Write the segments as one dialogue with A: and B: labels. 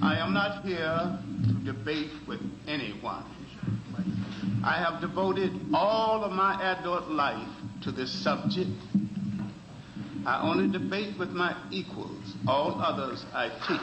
A: I am not here to debate with anyone. I have devoted all of my adult life to this subject. I only debate with my equals. All others I teach.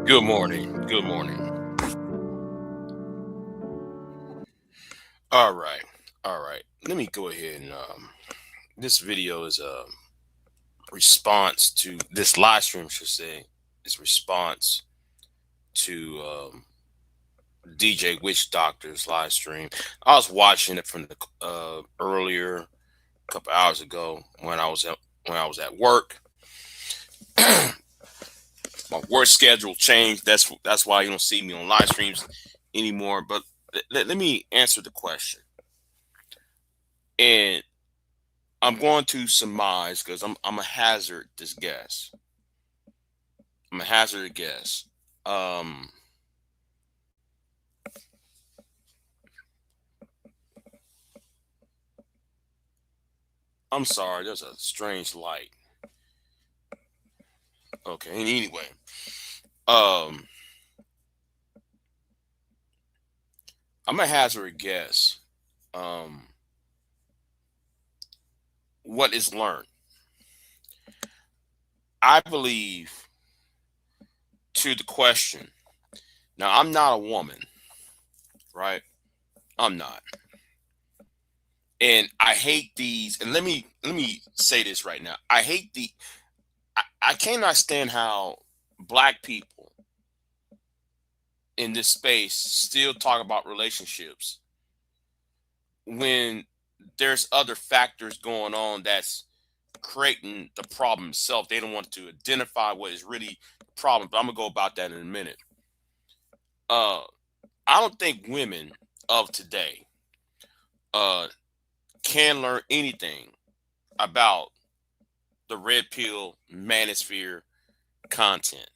B: Good morning. Good morning. All right. All right. Let me go ahead and this video is a response to this live stream, should say, is response to DJ Witch Doctor's live stream. I was watching it from the earlier, a couple hours ago when I was at work. My work schedule changed. That's why you don't see me on live streams anymore. But let me answer the question. And I'm going to surmise because I'm a hazard this guess. I'm a hazard guess. I'm sorry, there's a strange light. Okay, anyway. I'm a hazard guess. What is learned? I believe to the question. Now, I'm not a woman, right? I'm not. And I hate these. And let me say this right now. I hate I cannot stand how black people in this space still talk about relationships when there's other factors going on that's creating the problem itself. They don't want to identify what is really the problem, but I'm gonna go about that in a minute. I don't think women of today can learn anything about the red pill manosphere content.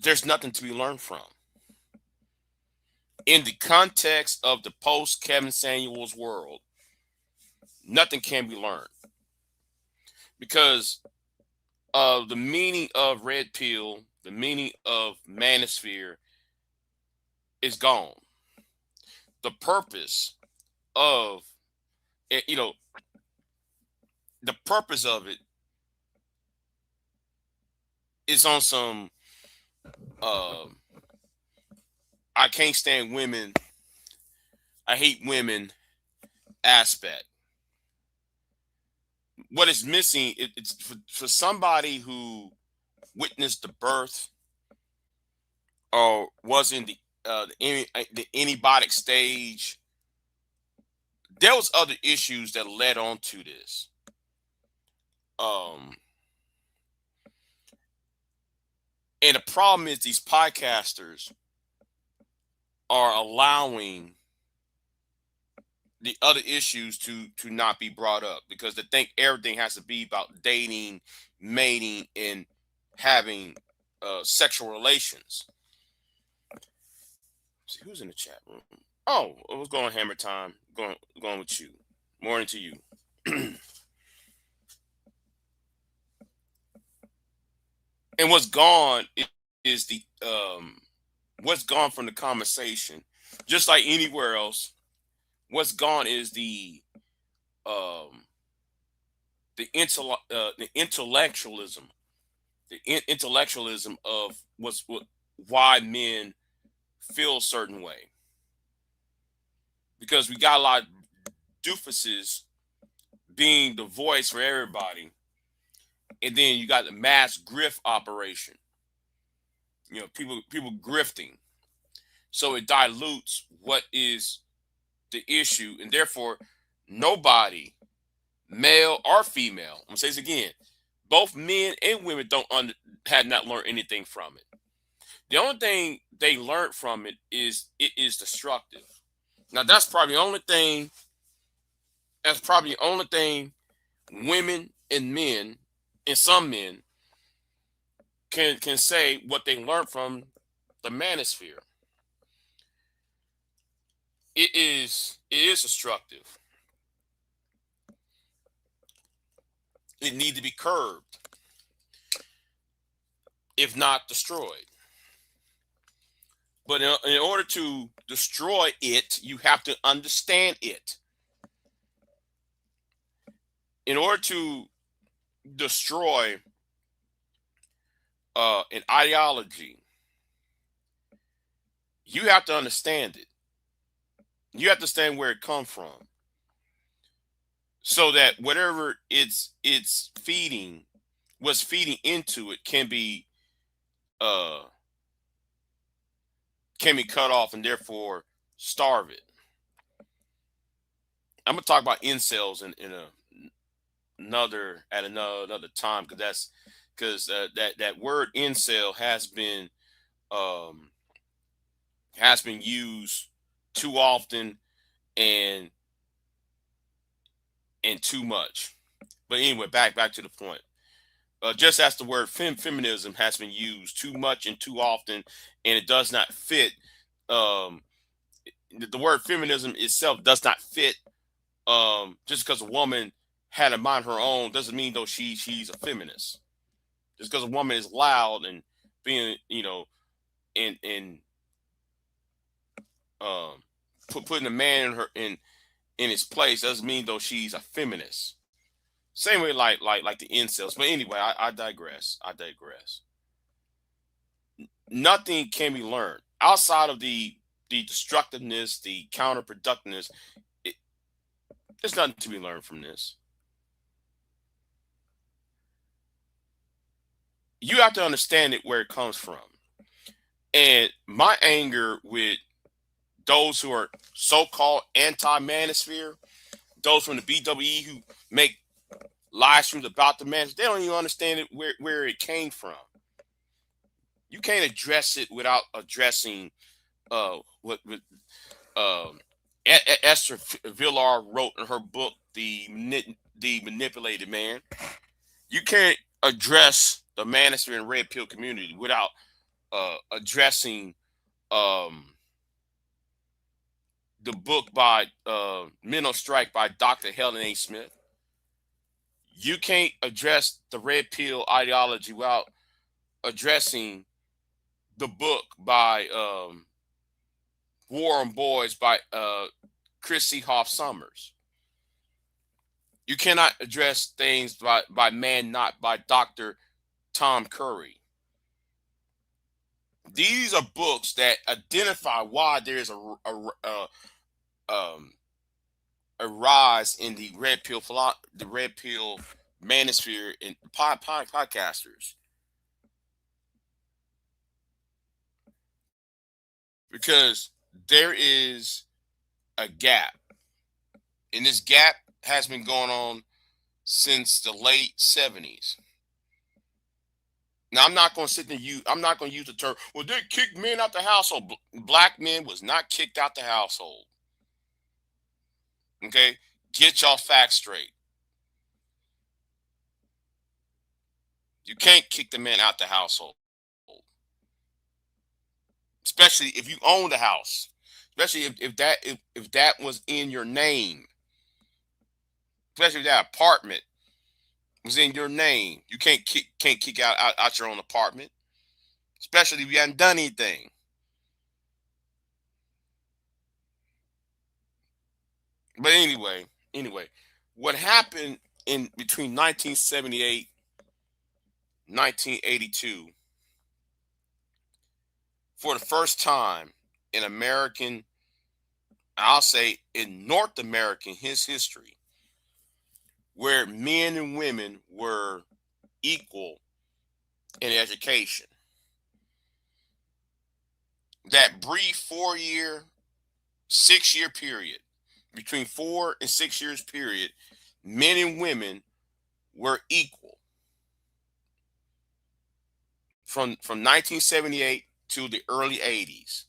B: There's nothing to be learned from. In the context of the post Kevin Samuels world, nothing can be learned because the meaning of red pill, the meaning of manosphere is gone. The purpose of it, the purpose of it it's on some I can't stand women, I hate women aspect. What is missing, it's for somebody who witnessed the birth or was in the antibiotic stage. There was other issues that led on to this. And the problem is these podcasters are allowing the other issues to not be brought up because they think everything has to be about dating, mating, and having sexual relations. Let's see who's in the chat room. Oh, what's going on, Hammer Time? Going with you. Morning to you. And what's gone is the what's gone from the conversation, just like anywhere else. What's gone is the intellectualism, intellectualism of why men feel a certain way, because we got a lot of doofuses being the voice for everybody, and then you got the mass grift operation. You know, people grifting, so it dilutes what is the issue, and therefore nobody, male or female, I'm gonna say this again, both men and women had not learned anything from it. The only thing they learned from it is destructive. Now that's probably the only thing. That's probably the only thing women and men, and some men, can say what they learned from the Manosphere. It is destructive. It needs to be curbed, if not destroyed. But in order to destroy it, you have to understand it. In order to destroy an ideology, you have to understand it. You have to understand where it comes from, so that whatever it's feeding, what's feeding into it, can be cut off and therefore starve it. I'm gonna talk about incels in another time, because that word incel has been used too often and too much. But anyway, back to the point. Just as the word feminism has been used too much and too often, and it does not fit. The word feminism itself does not fit. Just because a woman had a mind her own doesn't mean though she's a feminist. Just because a woman is loud and being, in putting a man in his place doesn't mean though she's a feminist. Same way like the incels. But anyway, I digress. Nothing can be learned outside of the destructiveness, the counterproductiveness. There's nothing to be learned from this. You have to understand it where it comes from. And my anger with those who are so-called anti-manosphere, those from the BWE who make live streams about the manosphere, they don't even understand it where it came from. You can't address it without addressing what Esther Villar wrote in her book, The Manipulated Man. You can't address the Manosphere and Red Pill community without addressing the book by Mental Strike by Dr. Helen A. Smith. You can't address the Red Pill ideology without addressing the book by War on Boys by Chris Sehoff Summers. You cannot address things by Man Not by Dr. Tom Curry. These are books that identify why there is um, a rise in the the red pill manosphere and podcasters, because there is a gap, and this gap has been going on since the late 70s. Now, I'm not going to sit there. I'm not going to use the term. Well, they kicked men out the household. Black men was not kicked out the household. Okay, get y'all facts straight. You can't kick the man out the household, especially if you own the house. Especially if that was in your name. Especially if that apartment was in your name. You can't kick out your own apartment. Especially if you hadn't done anything. But anyway, what happened in between 1978 1982, for the first time in American, I'll say in North American his history, where men and women were equal in education. That brief 4 year, 6 year period, between 4 and 6 years period, men and women were equal from 1978 to the early 80s,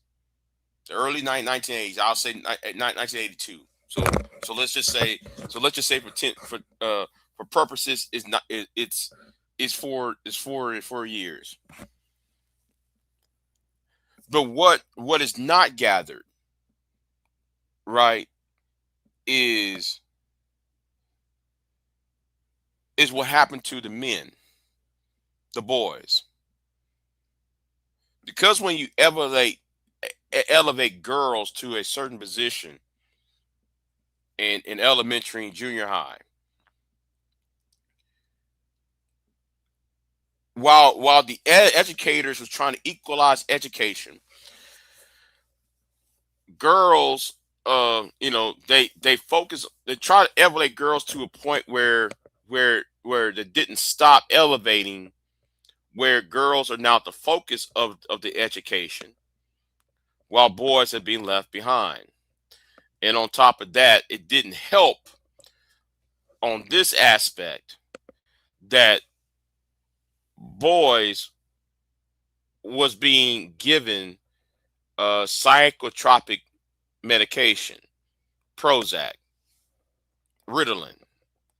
B: the early 1980s. I'll say 1982. So let's just say for purposes is not it's 4 years. But what is not gathered, right, is what happened to the men, the boys. Because when you elevate girls to a certain position in elementary and junior high, while the educators was trying to equalize education, girls, they try to elevate girls to a point where they didn't stop elevating, where girls are now the focus of the education, while boys are being left behind. And on top of that, it didn't help on this aspect that boys was being given psychotropic medication, Prozac, Ritalin,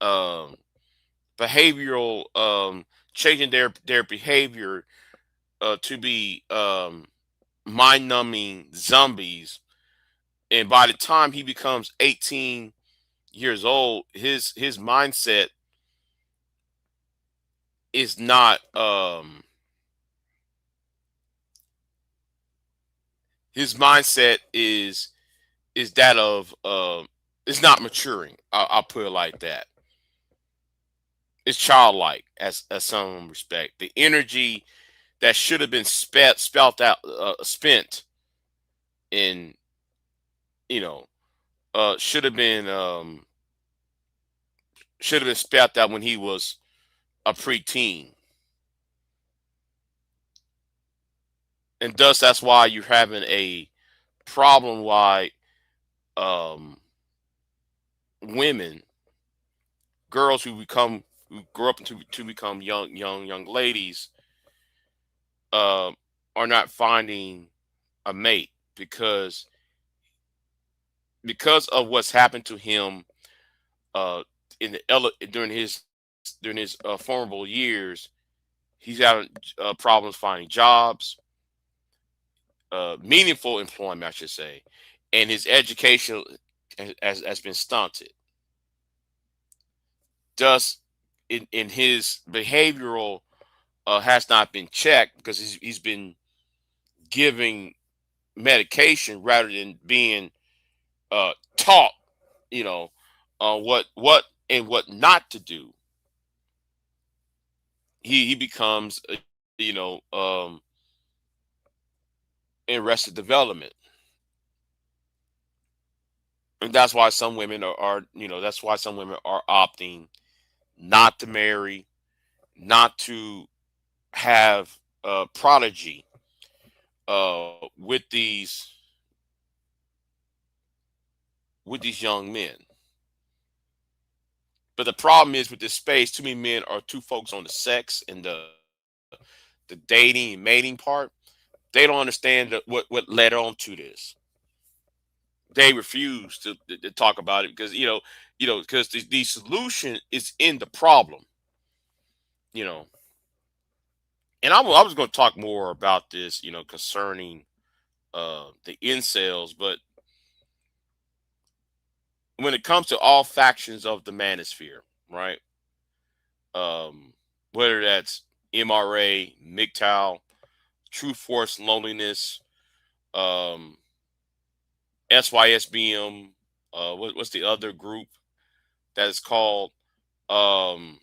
B: um, behavioral, changing their behavior to be mind numbing zombies. And by the time he becomes 18 years old, his mindset is not his mindset is that of it's not maturing. I'll put it like that. It's childlike as some respect. The energy that should have been spent in, you know, should have been spelt out when he was a preteen. And thus that's why you're having a problem why um women, girls who grow up to become young ladies, uh, are not finding a mate, because of what's happened to him during his formidable years. He's having problems finding jobs, meaningful employment, I should say, and his education has been stunted. Thus, in his behavioral has not been checked, because he's been giving medication rather than being taught, you know, what and what not to do. He becomes, you know, in Arrested Development. And that's why some women that's why some women are opting not to marry, not to have prodigy with these young men. But the problem is with this space, too many men are too focused on the sex and the dating and mating part. They don't understand what led on to this. They refuse to talk about it because because the solution is in the problem. You know, and I was going to talk more about this, concerning the incels, but when it comes to all factions of the manosphere, right? Whether that's MRA, MGTOW, True Force Loneliness, um, SYSBM, what's the other group that is called? Um,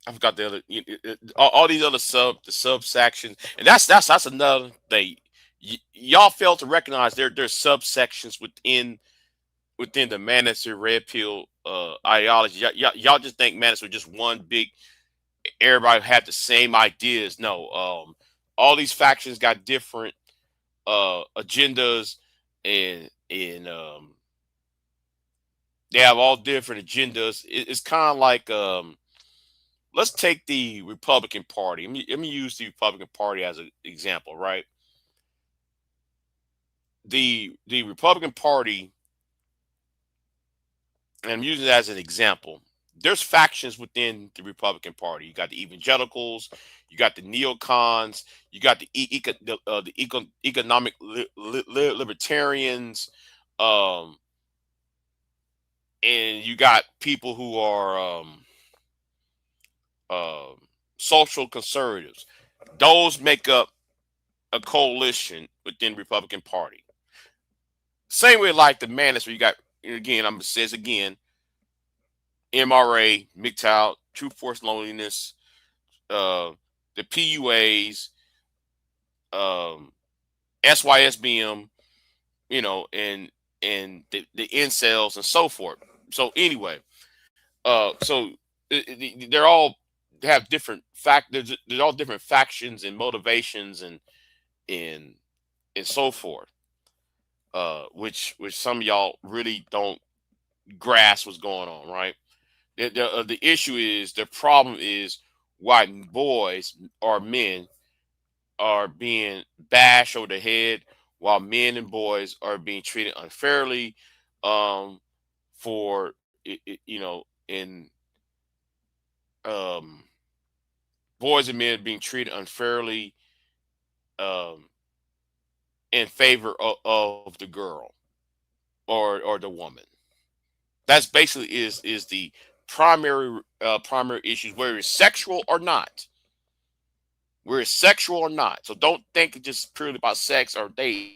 B: I forgot the other, all these other the subsections, and that's another thing. Y'all fail to recognize there's subsections within the Manosphere Red Pill ideology. Y'all just think Manosphere just one big. Everybody had the same ideas. No, all these factions got different agendas, and they have all different agendas. It's kind of like let's take the Republican Party. Let me use the Republican Party as an example, right? The Republican Party, and I'm using it as an example. There's factions within the Republican Party. You got the evangelicals, you got the neocons, you got the economic libertarians, um, and you got people who are um, social conservatives. Those make up a coalition within the Republican Party. Same way like the Manosphere, you got, again, I'm gonna say this again, MRA, MGTOW, True Force Loneliness, uh, the PUAs, um, SYSBM, and the incels and so forth. So anyway, so they're all have different factors. They're all different factions and motivations and and so forth. Which some of y'all really don't grasp what's going on, right? The issue is the problem is why boys or men are being bashed over the head while men and boys are being treated unfairly for in um boys and men being treated unfairly um in favor of the girl or the woman. That's basically is the primary issues, whether it's sexual or not. Whether it's sexual or not. So don't think it's just purely about sex or dating.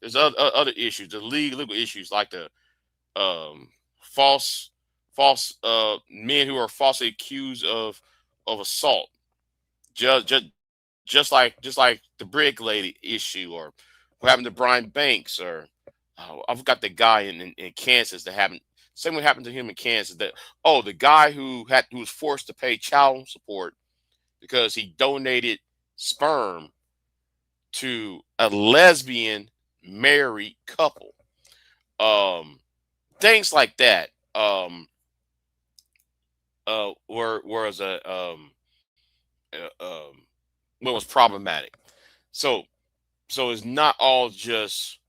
B: There's other issues, the legal issues like the um, false men who are falsely accused of assault, just like the brick lady issue, or what happened to Brian Banks, or I've got the guy in Kansas that happened. Same what happened to him in Kansas. That the guy who was forced to pay child support because he donated sperm to a lesbian married couple. Um, Things like that. Were uh, um, what was problematic. So it's not all just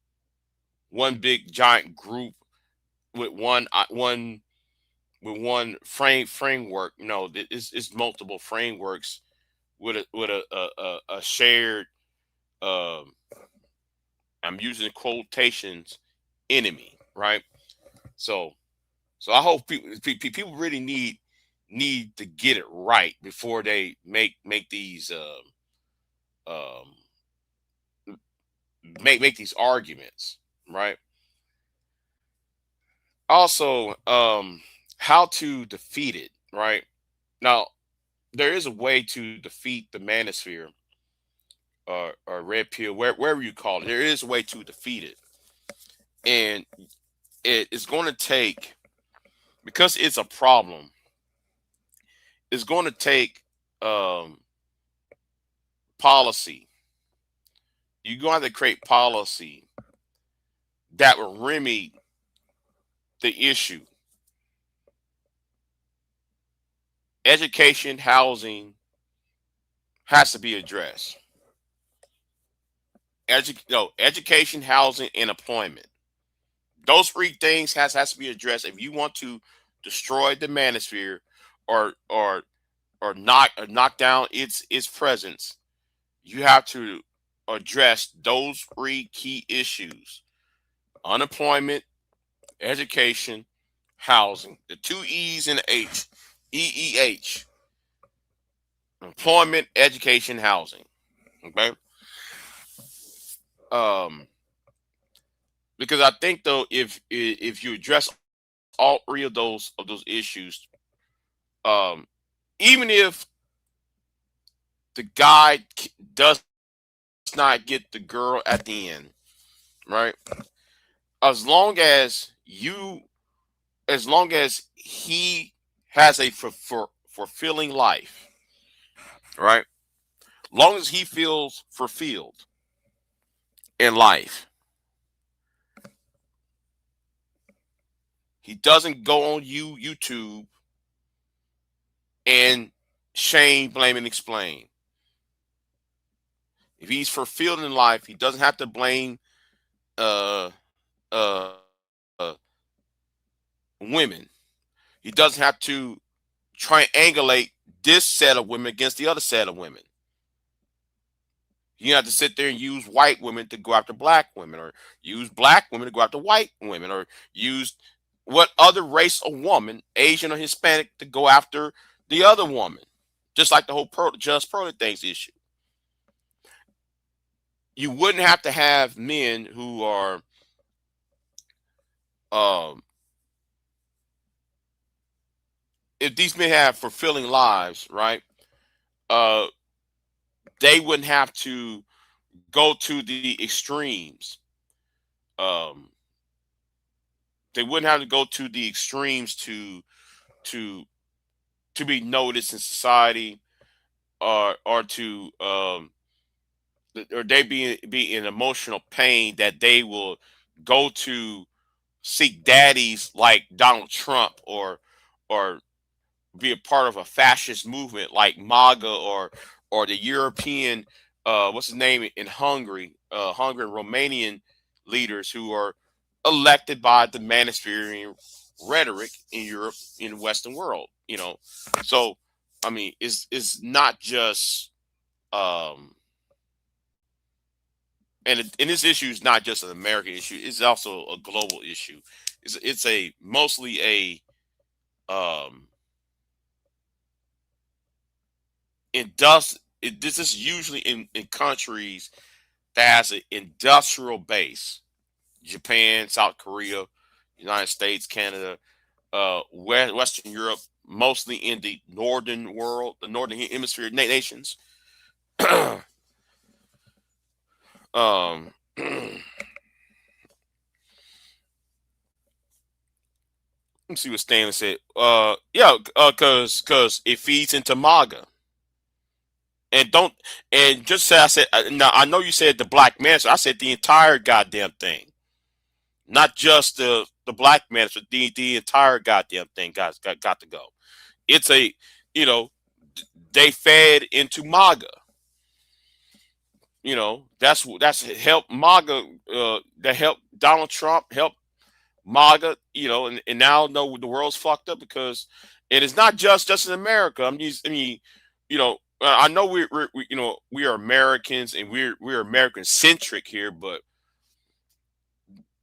B: one big giant group with one framework. No, it's multiple frameworks with a shared. Um, I'm using quotations enemy, right? So I hope people really need to get it right before they make these make these arguments, right? Also, how to defeat it, right? Now, there is a way to defeat the manosphere or red pill, wherever you call it. There is a way to defeat it, and it is going to take, because it's a problem. It's going to take um, policy. You're going to have to create policy that will remedy the issue. Education, housing has to be addressed. Education, housing, and employment. Those three things has to be addressed if you want to destroy the manosphere, or knock down its presence. You have to address those three key issues: unemployment, education, housing. The two E's and the H. EEH. Employment, education, housing. Okay. Um, because I think though, if you address all three of those issues, um, even if the guy does not get the girl at the end, right? As long as he has a fulfilling life, right? Long as he feels fulfilled in life, he doesn't go on YouTube and shame, blame, and explain. If he's fulfilled in life, he doesn't have to blame uh uh, uh women. He doesn't have to triangulate this set of women against the other set of women. You have to sit there and use white women to go after black women, or use black women to go after white women, or use what other race of woman, Asian or Hispanic, to go after the other woman. Just like the whole just product things issue. You wouldn't have to have men who are um if these men have fulfilling lives, right? Uh they wouldn't have to go to the extremes. Um they wouldn't have to go to the extremes to to be noticed in society, or to or they be in emotional pain that they will go to seek daddies like Donald Trump, or be a part of a fascist movement like MAGA, or the European what's his name in Hungary, Hungarian Romanian leaders who are elected by the Manosphere rhetoric in Europe, in the Western world. So I mean, it's not just um, and this issue is not just an American issue; it's also a global issue. It's a mostly um, this is usually in countries that has an industrial base: Japan, South Korea, United States, Canada, Western Europe, mostly in the northern world, the northern hemisphere nations. Let me see what Stanley said. Yeah, cause it feeds into MAGA. And don't and just say I said now I know you said the black man, so I said the entire goddamn thing, not just the black man, but the entire goddamn thing got to go. It's a you know they fed into MAGA. That's helped MAGA. That helped Donald Trump, help MAGA. And now no, the world's fucked up because it is not just in America. I know we are Americans and we're American centric here, but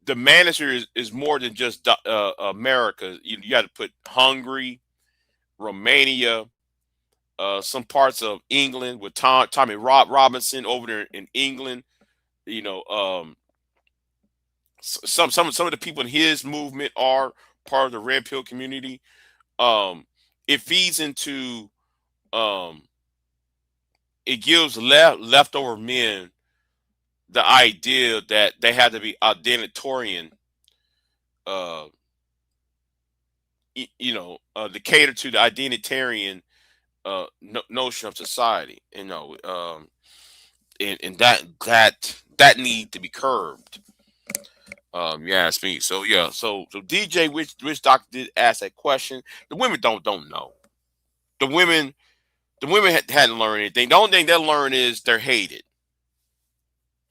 B: the manager is more than just America. You got to put Hungary, Romania, some parts of England with Tommy Robinson over there in England. You know, some of the people in his movement are part of the Red Pill community. It feeds into um, it gives leftover men the idea that they have to be identitarian, uh, to cater to the identitarian notion of society. And that need to be curbed. Yeah, it's me. So yeah, so DJ, which doctor did ask that question. The women don't know. The women hadn't learned anything. The only thing they learn is they're hated.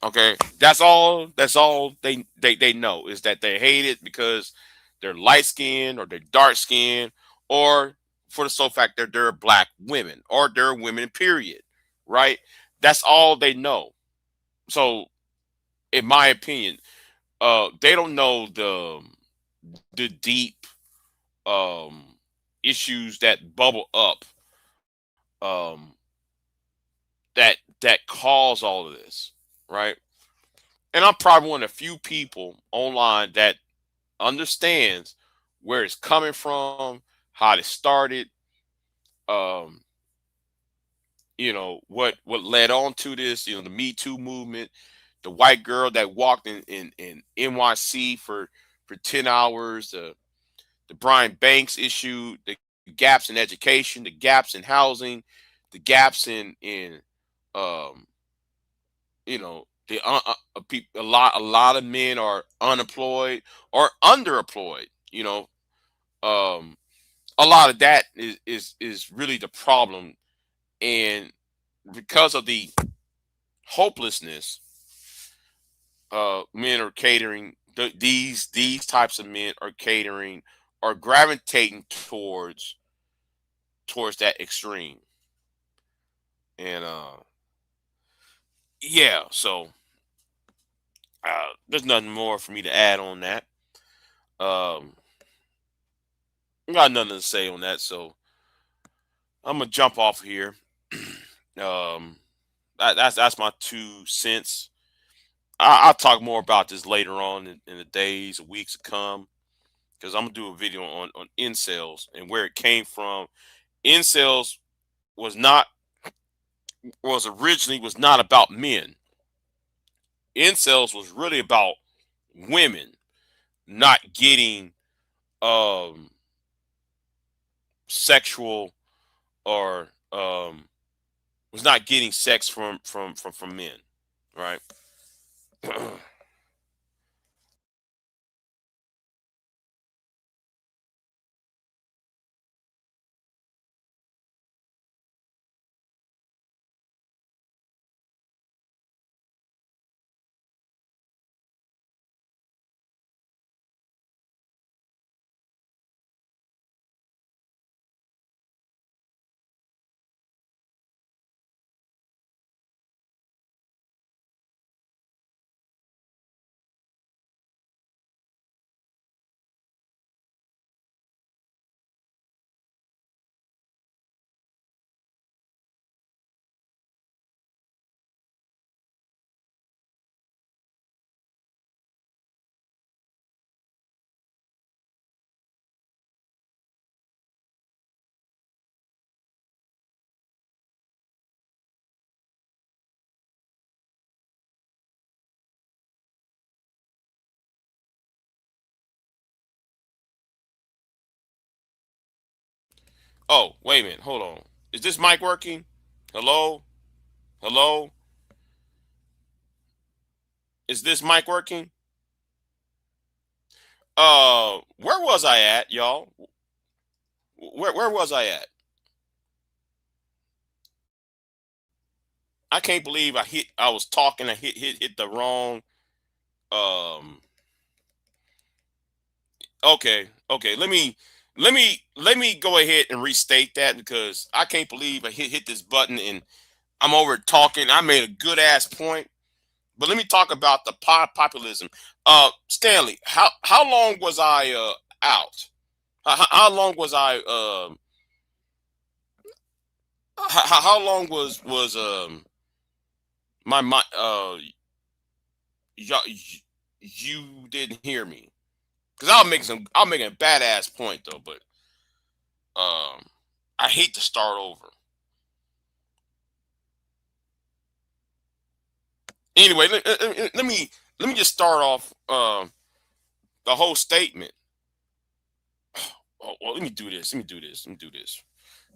B: Okay, that's all. That's all they know is that they're hated because they're light skinned or they're dark skinned, or for the sole fact that they're black women or they're women. Period. Right. That's all they know. So, in my opinion, they don't know the deep um issues that bubble up, um that cause all of this, right? And I'm probably one of the few people online that understands where it's coming from, how it started, um, what led on to this, the Me Too movement, the white girl that walked in NYC for 10 hours, the Brian Banks issue, the gaps in education, the gaps in housing, the gaps in um, the a lot of men are unemployed or underemployed. Um, a lot of that is really the problem, and because of the hopelessness, men are catering. These types of men are catering or gravitating towards that extreme. And yeah, so there's nothing more for me to add on that. Um, got nothing to say on that, so I'm gonna jump off here. um, that's my 2 cents. I'll talk more about this later on in the days, weeks to come, because I'm gonna do a video on incels and where it came from. Incels was not was originally was not about men. Incels was really about women not getting um sexual or was not getting sex from men, right? Oh, wait a minute, hold on. Is this mic working? Hello, hello. Is this mic working? Where was I at, y'all? Where was I at? I can't believe I was talking. I hit the wrong. Um. Okay. Let me go ahead and restate that because I can't believe I hit this button and I'm over talking. I made a good ass point, but let me talk about the populism. Stanley, how long was I out? How long was I? How long was my you, you didn't hear me because I'll make a badass point though, but um I hate to start over. Anyway, let me just start off the whole statement. Oh, well, let me do this.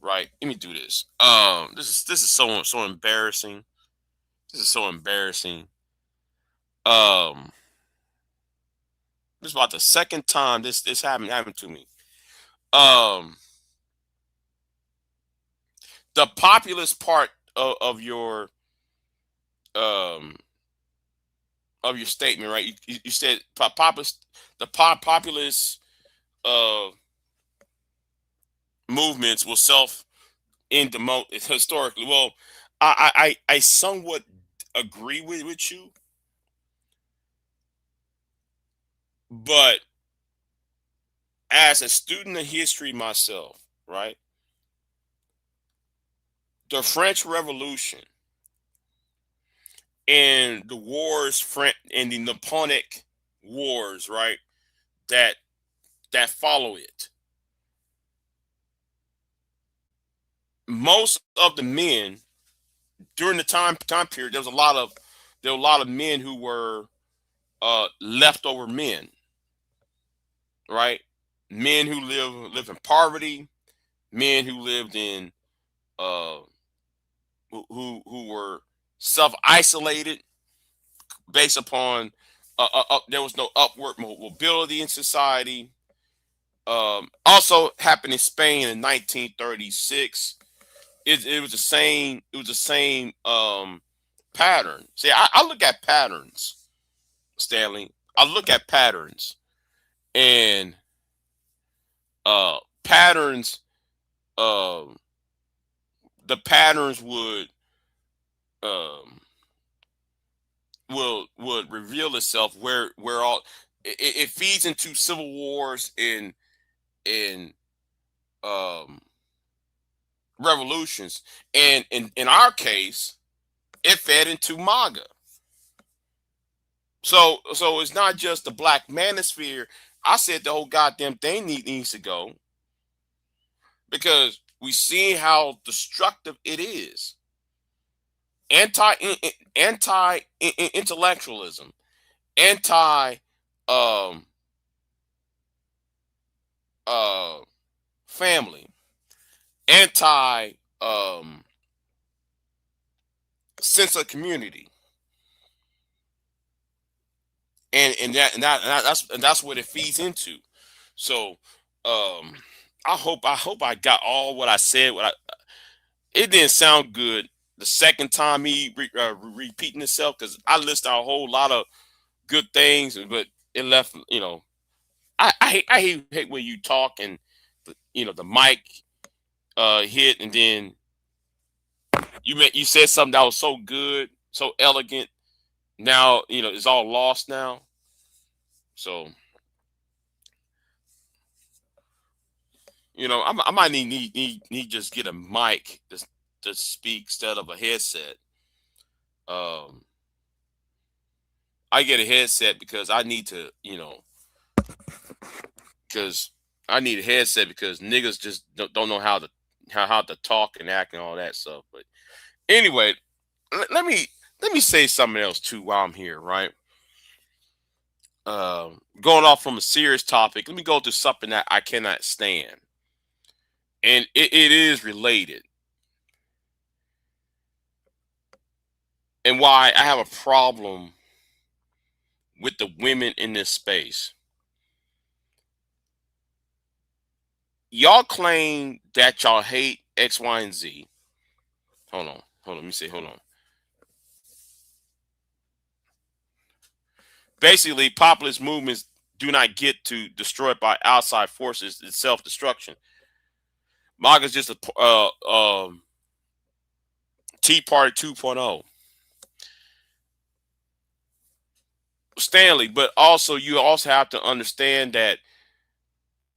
B: Right. Let me do this. This is so embarrassing. This is so embarrassing. This is about the second time this happened to me. The populist part of your statement, right? You said populist, the populist movements will self end historically. Well, I somewhat agree with you, but as a student of history myself, right? The French Revolution and the wars, and the Napoleonic Wars, right? That follow it. Most of the men during the time period, there were a lot of men who were leftover men, right? Men who live in poverty, men who lived in uh, who were self isolated based upon there was no upward mobility in society. Also happened in Spain in 1936. It was the same. It was the same pattern. See, I look at patterns, Stanley. I look at patterns, and patterns. The patterns um, would reveal itself where all it feeds into civil wars and um, revolutions, and in our case, it fed into MAGA. So it's not just the black manosphere. I said the whole goddamn thing needs to go because we see how destructive it is. Anti intellectualism, anti um family, anti sense of community, and that's what it feeds into. So I hope I got all what I said. It didn't sound good the second time he repeating itself, because I listed a whole lot of good things, but it left. I hate when you talk and the mic hit, and then you said something that was so good, so elegant. Now it's all lost now. So I might need just get a mic to speak instead of a headset. Um, I get a headset because I need to, because I need a headset because niggas just don't know how to talk and act and all that stuff. But anyway, let me say something else too while I'm here, right? Going off from a serious topic, let me go to something that I cannot stand, and it is related, and why I have a problem with the women in this space. Y'all claim that y'all hate X, Y, and Z. Hold on. Let me say, hold on. Basically, populist movements do not get to destroyed by outside forces. It's self-destruction. MAGA is just a Tea Party 2.0. Stanley, but also you also have to understand that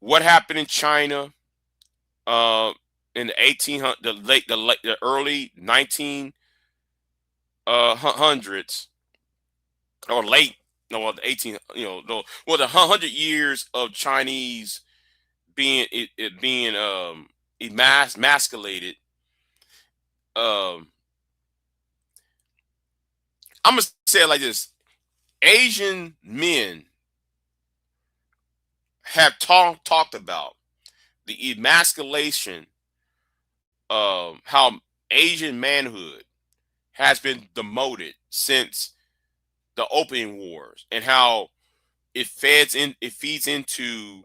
B: what happened in China in the 1800s, the early 1900s, or late, no, the 18, the 100 years of Chinese being being emasculated. I'm gonna say it like this: Asian men have talked about the emasculation of how Asian manhood has been demoted since the opium wars, and how it feeds into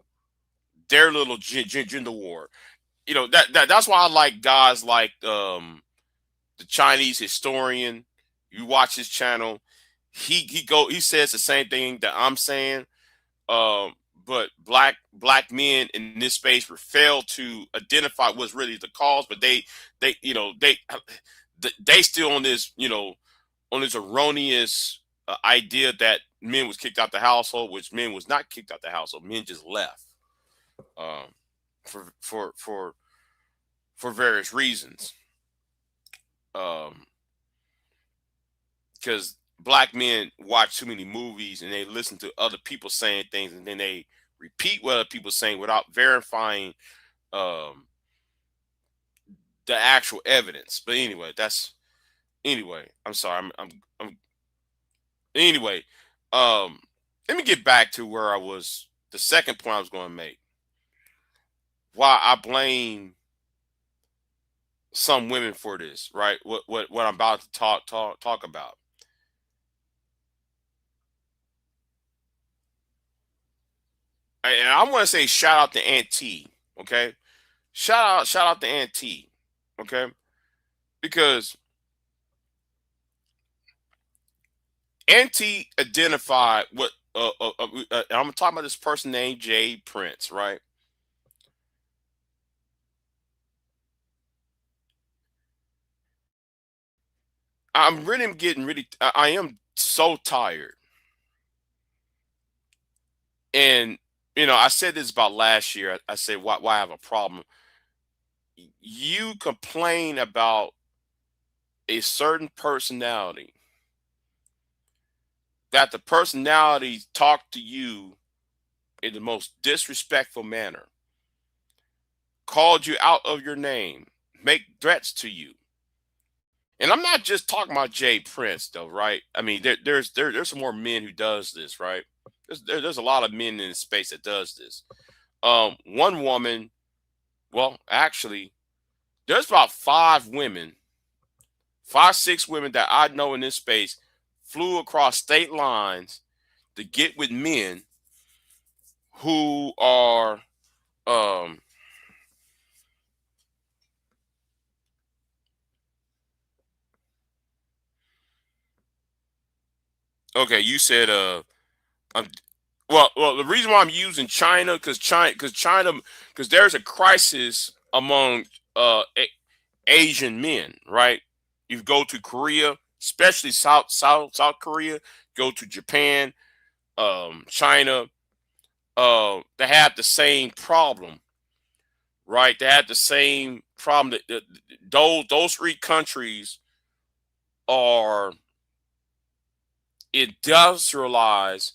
B: their little gender war. That's why I like guys like the Chinese historian. You watch his channel, he says the same thing that I'm saying. But black men in this space were failed to identify what's really the cause, but they still on this on this erroneous idea that men was kicked out the household, which men was not kicked out the household. Men just left um, for various reasons. Because black men watch too many movies and they listen to other people saying things, and then they repeat what other people saying without verifying um, the actual evidence. But anyway. I'm sorry. I'm anyway. Let me get back to where I was. The second point I was going to make: why I blame some women for this, right? What I'm about to talk about. And I want to say shout out to Auntie, okay? Shout out to Auntie, okay? Because Auntie identified what I'm talking about this person named Jay Prince, right? I'm really getting really I am so tired. And I said this about last year. I said why I have a problem. You complain about a certain personality, that the personality talked to you in the most disrespectful manner, called you out of your name, make threats to you. And I'm not just talking about Jay Prince, though, right? I mean, there's some more men who does this, right? There's a lot of men in the space that does this. One woman, well, actually, there's about 6 women that I know in this space flew across state lines to get with men who are okay. You said I'm well, the reason why I'm using China, because there's a crisis among Asian men, right? You go to Korea, especially South Korea, go to Japan, China, they have the same problem, right? They have the same problem that those 3 countries are industrialized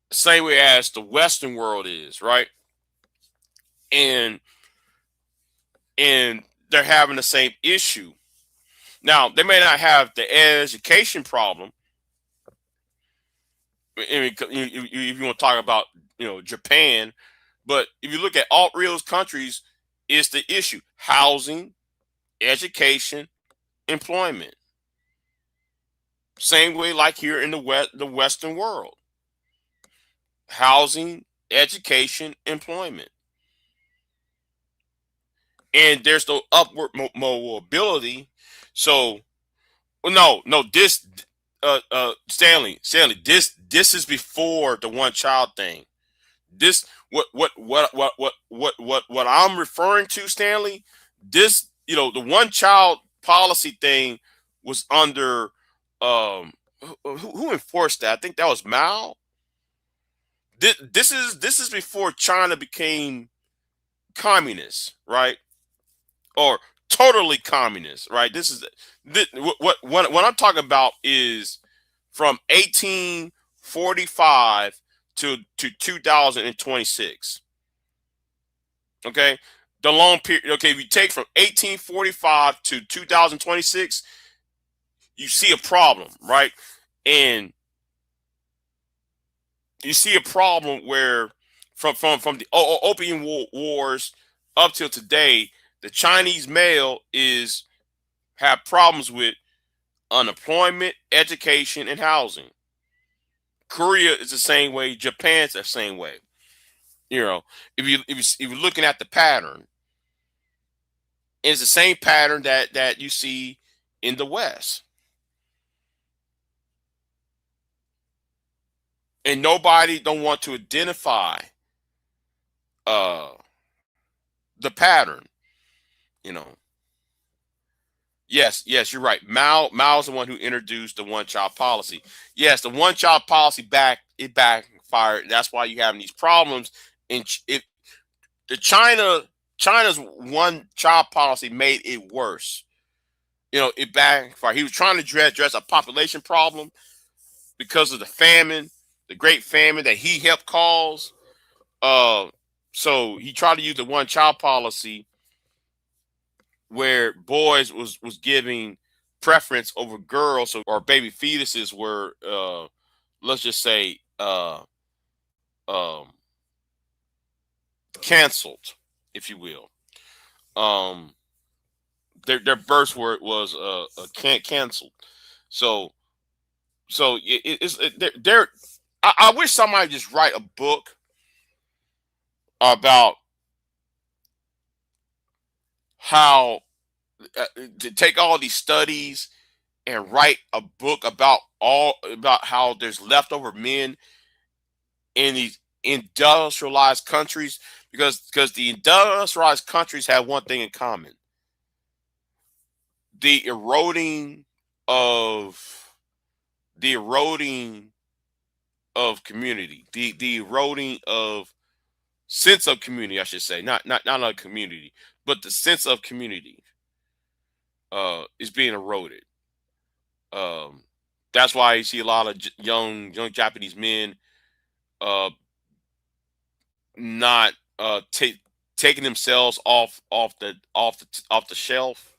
B: the same way as the Western world is, right? And they're having the same issue. Now, they may not have the education problem. I mean, if you want to talk about Japan, but if you look at all 3 of those countries, it's the issue: housing, education, employment. Same way like here in the Western world: housing, education, employment. And there's no upward mobility. So, well, no, this Stanley, this is before the one child thing. This what I'm referring to, Stanley. This the one child policy thing was under who enforced that? I think that was Mao. This is before China became communist, right? Or totally communist, right? What I'm talking about is from 1845 to 2026. Okay, the long period. Okay, if you take from 1845 to 2026, you see a problem, right? And you see a problem where from the opium wars up till today, the Chinese male is have problems with unemployment, education, and housing. Korea is the same way. Japan's the same way. You know, if you're looking at the pattern, it's the same pattern that you see in the West, and nobody don't want to identify uh the pattern. You know, yes, you're right. Mao's the one who introduced the one child policy. Yes, the one child policy backfired. That's why you having these problems. And it the China's one child policy made it worse. You know, it backfired. He was trying to address a population problem because of the famine, the Great Famine that he helped cause. Uh, so he tried to use the one child policy where boys was giving preference over girls, so or baby fetuses were let's just say um canceled, if you will. Um, their birth was canceled. So it's I wish somebody just write a book about how to take all these studies and write a book about how there's leftover men in these industrialized countries, because the industrialized countries have one thing in common: the eroding of the eroding of community, the eroding of sense of community, I should say, not a community, but the sense of community is being eroded. Um, that's why you see a lot of young Japanese men uh, not taking themselves off the shelf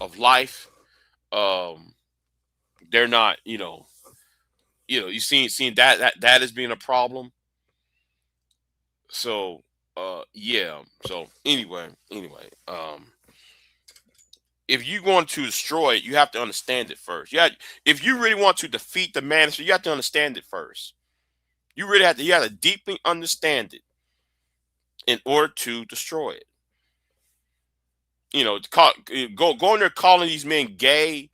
B: of life. Um, they're not, you seeing that as being a problem. So yeah. So anyway, if you want to destroy it, you have to understand it first. Yeah, if you really want to defeat the Manosphere, you have to understand it first. You have to deeply understand it in order to destroy it. Go in there calling these men gay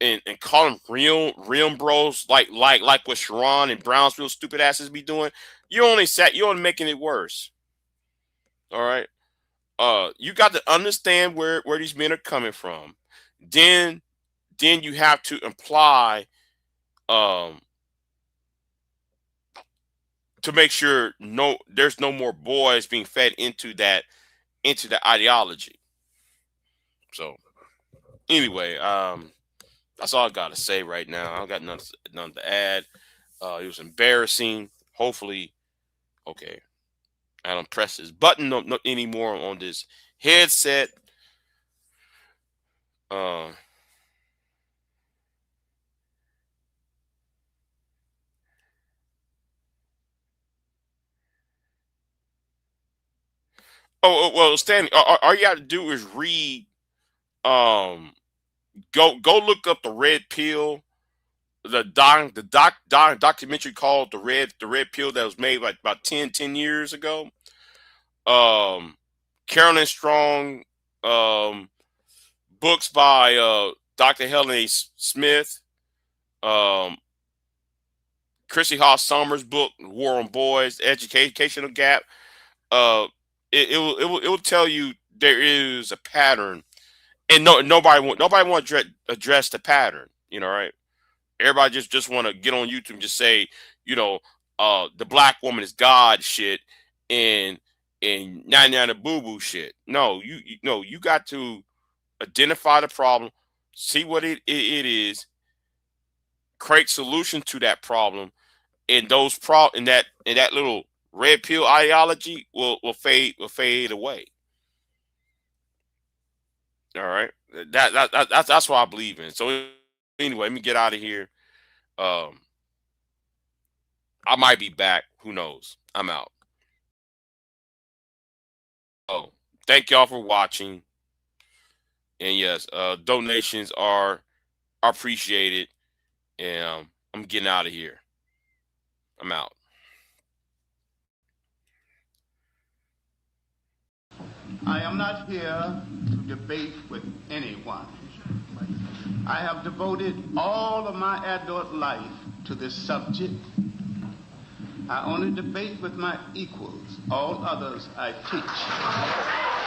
B: and call them real bros like what Sharon and Brown's real stupid asses be doing. You're only making it worse. All right. You got to understand where these men are coming from. Then you have to imply um to make sure there's no more boys being fed into the ideology. So anyway, that's all I gotta say right now. I don't got nothing to add. It was embarrassing. Hopefully, okay. I don't press this button no anymore on this headset. Uh, well, Stanley, all you got to do is read. Um, go look up the Red Pill, documentary called the Red Pill that was made like about 10 years ago. Um, Carolyn Strong, um, books by Dr. Helen A. Smith, um, Chrissy Haas Summers' book War on Boys, Educational Gap. Uh, it will tell you there is a pattern, and nobody want to address the pattern. Right? Everybody just want to get on YouTube and just say, the black woman is God shit, and nine boo boo shit. No, no, you got to identify the problem, see what it is, create solution to that problem, and that little red pill ideology will fade away. All right, that's what I believe in. So anyway, let me get out of here. I might be back. Who knows? I'm out. Oh, thank y'all for watching. And yes, donations are appreciated. And I'm getting out of here. I'm out.
A: I am not here to debate with anyone. I have devoted all of my adult life to this subject. I only debate with my equals. All others I teach.